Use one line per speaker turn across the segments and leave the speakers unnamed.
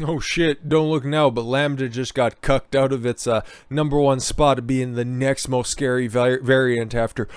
Oh shit, don't look now, but Lambda just got cucked out of its #1 spot of being the next most scary variant after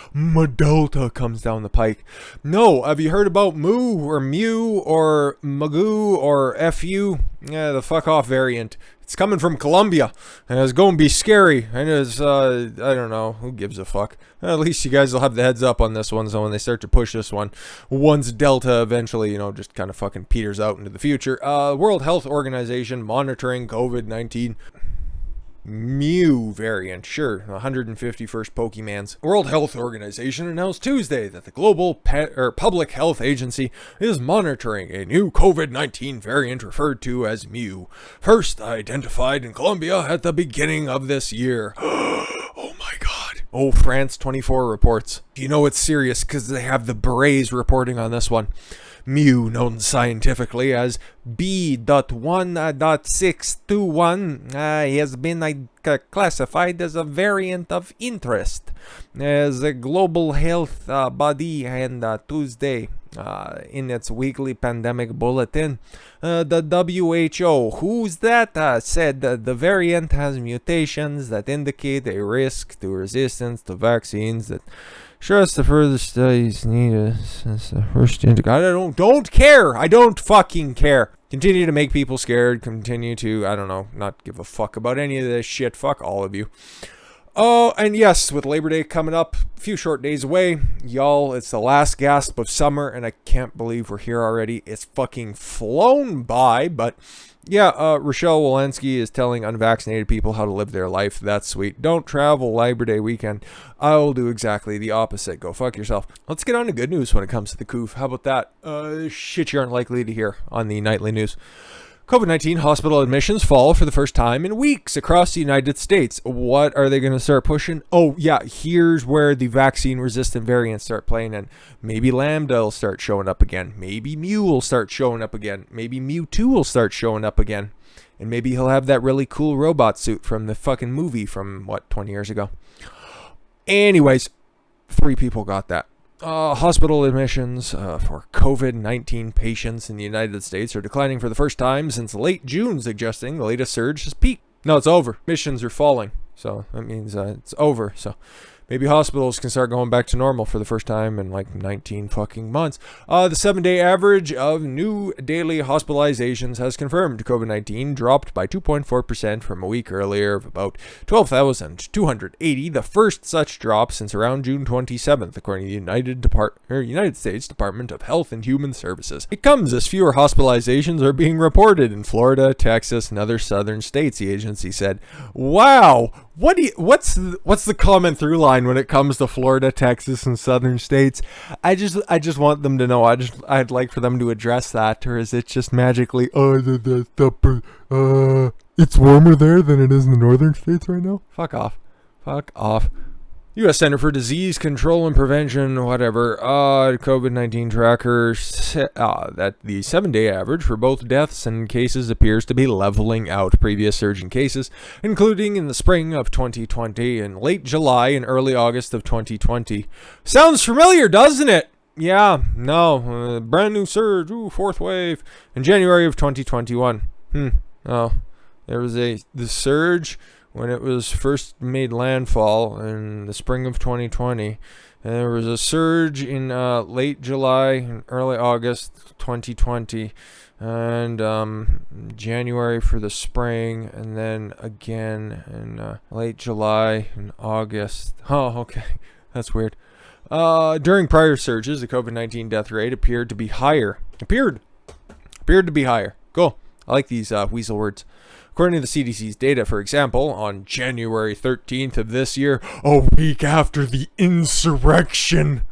Delta comes down the pike. No, have you heard about Mu or Mew or Magoo or FU? Yeah, the fuck off variant. It's coming from Colombia, and it's going to be scary, and it's, I don't know, who gives a fuck? At least you guys will have the heads up on this one, so when they start to push this one, once Delta eventually, just kind of fucking peters out into the future. World Health Organization monitoring COVID-19. Mew variant, sure, 151st Pokemans. World Health Organization announced Tuesday that the global public health agency is monitoring a new COVID-19 variant referred to as Mew, first identified in Colombia at the beginning of this year. Oh my god. Oh, France 24 reports. You know it's serious because they have the berets reporting on this one. Mew, known scientifically as B.1.621, has been classified as a variant of interest as a global health body and Tuesday. In its weekly pandemic bulletin, the WHO, who's that, said that the variant has mutations that indicate a risk to resistance to vaccines that stress the further studies needed since the first don't care. I don't fucking care. Continue to make people scared. Continue to, not give a fuck about any of this shit. Fuck all of you. Oh, and yes, with Labor Day coming up, a few short days away, y'all, it's the last gasp of summer, and I can't believe we're here already. It's fucking flown by, but yeah, Rochelle Walensky is telling unvaccinated people how to live their life. That's sweet. Don't travel Labor Day weekend. I'll do exactly the opposite. Go fuck yourself. Let's get on to good news when it comes to the coof. How about that? Shit you aren't likely to hear on the nightly news. COVID-19 hospital admissions fall for the first time in weeks across the United States. What are they going to start pushing? Oh, yeah, here's where the vaccine-resistant variants start playing in. Maybe Lambda will start showing up again. Maybe Mew will start showing up again. Maybe Mewtwo will start showing up again. And maybe he'll have that really cool robot suit from the fucking movie from, 20 years ago. Anyways, 3 people got that. Hospital admissions for COVID-19 patients in the United States are declining for the first time since late June, suggesting the latest surge has peaked. No, it's over. Admissions are falling, so that means it's over. So maybe hospitals can start going back to normal for the first time in 19 fucking months. The 7-day average of new daily hospitalizations has confirmed COVID-19 dropped by 2.4% from a week earlier of about 12,280, the first such drop since around June 27th, according to the United States Department of Health and Human Services. It comes as fewer hospitalizations are being reported in Florida, Texas, and other southern states, the agency said. Wow! What's the common through line when it comes to Florida, Texas, and southern states? I just want them to know. I'd like for them to address that, or is it just magically it's warmer there than it is in the northern states right now? Fuck off. U.S. Center for Disease Control and Prevention, COVID-19 tracker that the 7-day average for both deaths and cases appears to be leveling out previous surge in cases, including in the spring of 2020 and late July and early August of 2020. Sounds familiar, doesn't it? Yeah, no, brand new surge, fourth wave, in January of 2021. Oh, there was the surge when it was first made landfall in the spring of 2020. And there was a surge in late July and early August 2020. And January for the spring. And then again in late July and August. Oh, okay. That's weird. During prior surges, the COVID-19 death rate appeared to be higher. Appeared to be higher. Cool. I like these weasel words. According to the CDC's data, for example, on January 13th of this year, a week after the insurrection,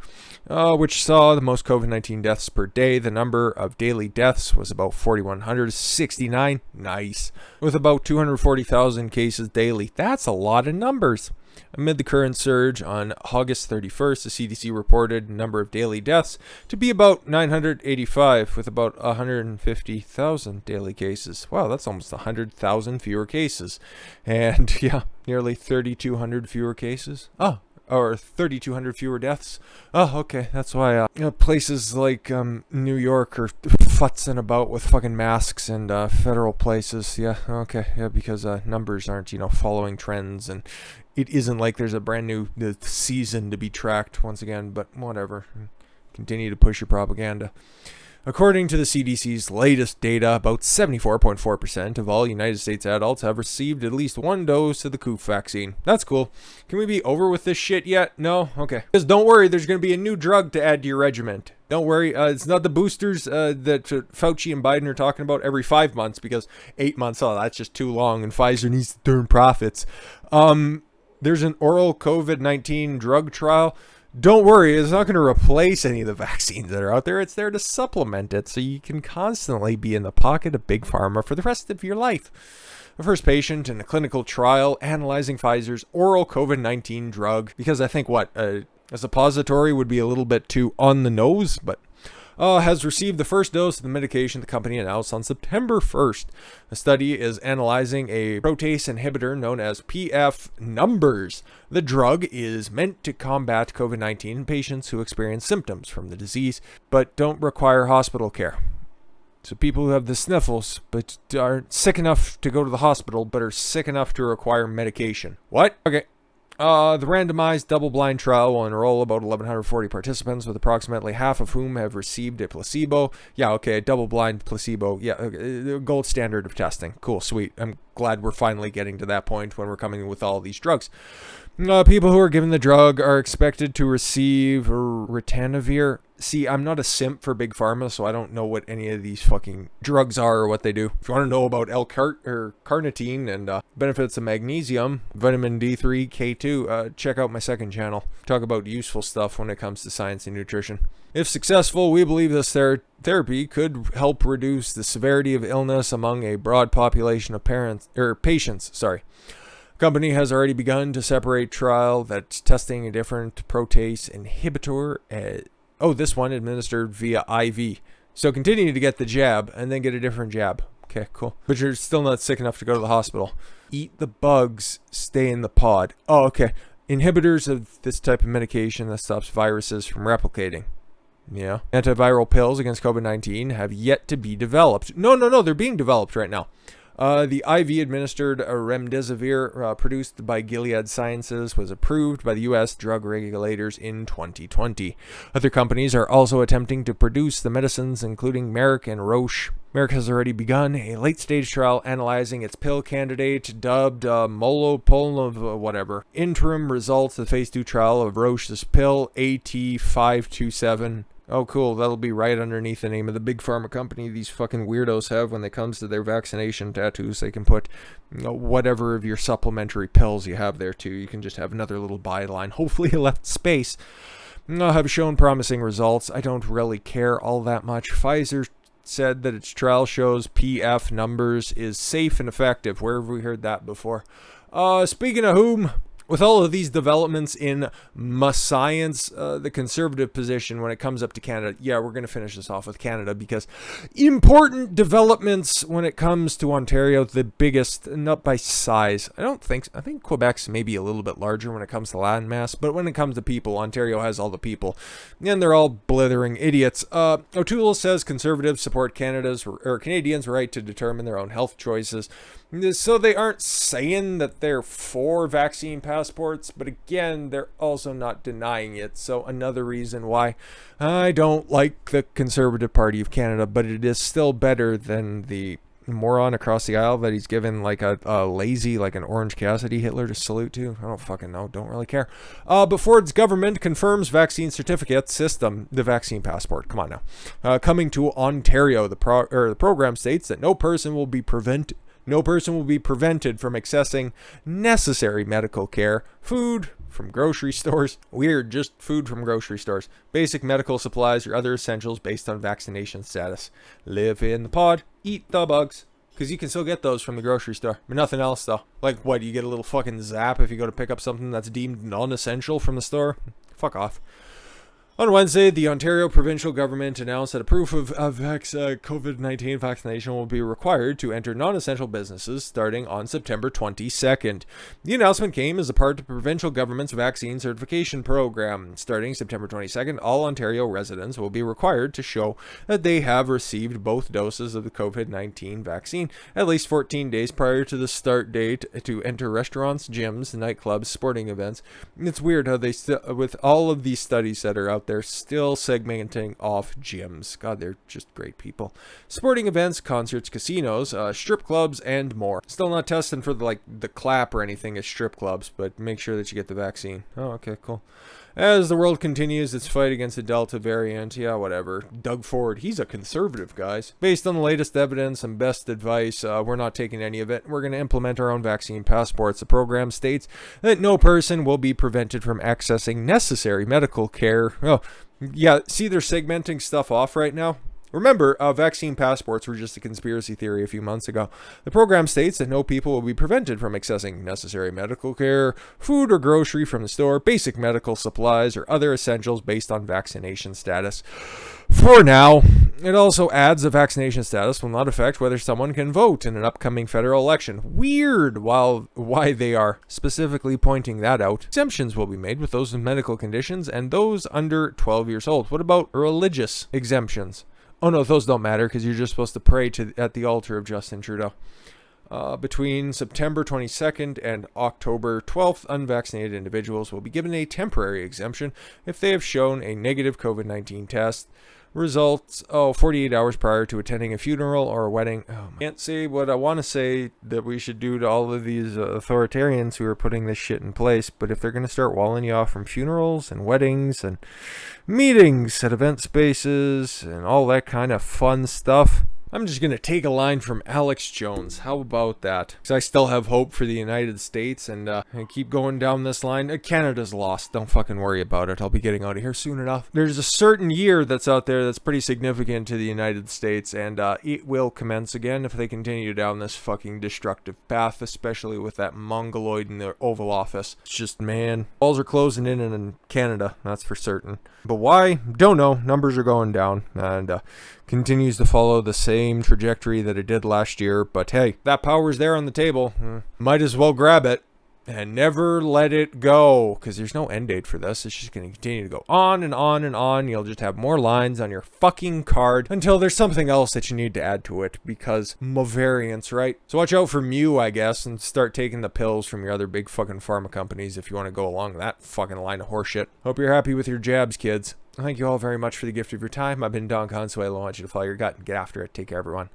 which saw the most COVID-19 deaths per day, the number of daily deaths was about 4,169. Nice. With about 240,000 cases daily. That's a lot of numbers. Amid the current surge, on August 31st, the CDC reported the number of daily deaths to be about 985, with about 150,000 daily cases. Wow, that's almost 100,000 fewer cases. And, yeah, nearly 3,200 fewer cases. Or 3,200 fewer deaths. Oh, okay, that's why places like New York are futzing about with fucking masks and federal places. Yeah, okay, yeah, because numbers aren't, following trends, and it isn't like there's a brand new season to be tracked once again, but whatever. Continue to push your propaganda. According to the CDC's latest data, about 74.4% of all United States adults have received at least one dose of the coof vaccine. That's cool. Can we be over with this shit yet? No? Okay. Because don't worry, there's going to be a new drug to add to your regimen. Don't worry, it's not the boosters that Fauci and Biden are talking about every 5 months, because 8 months, that's just too long, and Pfizer needs to turn profits. There's an oral COVID-19 drug trial. Don't worry, it's not going to replace any of the vaccines that are out there. It's there to supplement it so you can constantly be in the pocket of Big Pharma for the rest of your life. The first patient in a clinical trial analyzing Pfizer's oral COVID-19 drug, because I think a suppository would be a little bit too on the nose, but has received the first dose of the medication the company announced on September 1st. The study is analyzing a protease inhibitor known as PF numbers. The drug is meant to combat COVID-19 in patients who experience symptoms from the disease but don't require hospital care. So people who have the sniffles but aren't sick enough to go to the hospital but are sick enough to require medication. What? Okay. The randomized double-blind trial will enroll about 1,140 participants, with approximately half of whom have received a placebo. Yeah, okay, a double-blind placebo. Yeah, okay, gold standard of testing. Cool, sweet. I'm glad we're finally getting to that point when we're coming with all these drugs. People who are given the drug are expected to receive ritonavir. See, I'm not a simp for Big Pharma, so I don't know what any of these fucking drugs are or what they do. If you want to know about carnitine and benefits of magnesium, vitamin D3, K2, check out my second channel. Talk about useful stuff when it comes to science and nutrition. If successful, we believe this therapy could help reduce the severity of illness among a broad population of patients. Company has already begun to separate trial that's testing a different protease inhibitor. This one administered via IV. So continue to get the jab and then get a different jab. Okay, cool. But you're still not sick enough to go to the hospital. Eat the bugs, stay in the pod. Oh, okay. Inhibitors of this type of medication that stops viruses from replicating. Yeah. Antiviral pills against COVID-19 have yet to be developed. No, they're being developed right now. The IV-administered remdesivir produced by Gilead Sciences was approved by the U.S. drug regulators in 2020. Other companies are also attempting to produce the medicines, including Merck and Roche. Merck has already begun a late-stage trial analyzing its pill candidate, dubbed molopolnov whatever. Interim results of the phase 2 trial of Roche's pill AT527. Oh, cool. That'll be right underneath the name of the Big Pharma company these fucking weirdos have when it comes to their vaccination tattoos. They can put whatever of your supplementary pills you have there, too. You can just have another little byline. Hopefully it left space. Have shown promising results. I don't really care all that much. Pfizer said that its trial shows PF numbers is safe and effective. Where have we heard that before? Speaking of whom... With all of these developments in science, the conservative position when it comes up to Canada, yeah, we're going to finish this off with Canada because important developments when it comes to Ontario, the biggest, not by size. I think Quebec's maybe a little bit larger when it comes to land mass, but when it comes to people, Ontario has all the people, and they're all blithering idiots. O'Toole says conservatives support Canadians' right to determine their own health choices. So they aren't saying that they're for vaccine passports, but again, they're also not denying it. So another reason why I don't like the Conservative Party of Canada, but it is still better than the moron across the aisle that he's given like a lazy, like an Orange Cassidy Hitler to salute to. I don't fucking know. Don't really care. But Ford's government confirms vaccine certificate system, the vaccine passport. Come on now. Coming to Ontario, the program states that no person will be prevented from accessing necessary medical care, food from grocery stores, just food from grocery stores, basic medical supplies or other essentials based on vaccination status. Live in the pod, eat the bugs, because you can still get those from the grocery store, but nothing else though. Like what, you get a little fucking zap if you go to pick up something that's deemed non-essential from the store? Fuck off. On Wednesday, the Ontario provincial government announced that a proof of COVID-19 vaccination will be required to enter non-essential businesses starting on September 22nd. The announcement came as a part of the provincial government's vaccine certification program. Starting September 22nd, all Ontario residents will be required to show that they have received both doses of the COVID-19 vaccine at least 14 days prior to the start date to enter restaurants, gyms, nightclubs, sporting events. It's weird how they with all of these studies that are out there, still segmenting off gyms. God, they're just great people. Sporting events, concerts, casinos, strip clubs, and more. Still not testing for the clap or anything at strip clubs, but make sure that you get the vaccine. Oh, okay, cool. As the world continues its fight against the Delta variant, yeah, whatever. Doug Ford, he's a conservative, guys. Based on the latest evidence and best advice, we're not taking any of it. We're going to implement our own vaccine passports. The program states that no person will be prevented from accessing necessary medical care. Oh, yeah, see, they're segmenting stuff off right now. Remember, vaccine passports were just a conspiracy theory a few months ago. The program states that no people will be prevented from accessing necessary medical care, food or grocery from the store, basic medical supplies, or other essentials based on vaccination status. For now, it also adds that vaccination status will not affect whether someone can vote in an upcoming federal election. Weird, why they are specifically pointing that out. Exemptions will be made with those with medical conditions and those under 12 years old. What about religious exemptions? Oh no, those don't matter because you're just supposed to pray at the altar of Justin Trudeau. Between September 22nd and October 12th, unvaccinated individuals will be given a temporary exemption if they have shown a negative COVID-19 test results 48 hours prior to attending a funeral or a wedding. I can't say what I want to say that we should do to all of these authoritarians who are putting this shit in place, but if they're going to start walling you off from funerals and weddings and meetings at event spaces and all that kind of fun stuff, I'm just going to take a line from Alex Jones. How about that? Because I still have hope for the United States and keep going down this line. Canada's lost. Don't fucking worry about it. I'll be getting out of here soon enough. There's a certain year that's out there that's pretty significant to the United States, and it will commence again if they continue down this fucking destructive path, especially with that mongoloid in the Oval Office. It's just, man, walls are closing in Canada, that's for certain. But why? Don't know. Numbers are going down, and continues to follow the same trajectory that it did last year. But hey, that power's there on the table. Might as well grab it and never let it go, because there's no end date for this. It's just going to continue to go on and on and on. You'll just have more lines on your fucking card until there's something else that you need to add to it, because more variants, right? So watch out for Mew, I guess, and start taking the pills from your other big fucking pharma companies if you want to go along that fucking line of horseshit. Hope you're happy with your jabs, kids. Thank you all very much for the gift of your time. I've been Don Consuelo. I want you to follow your gut and get after it. Take care, everyone.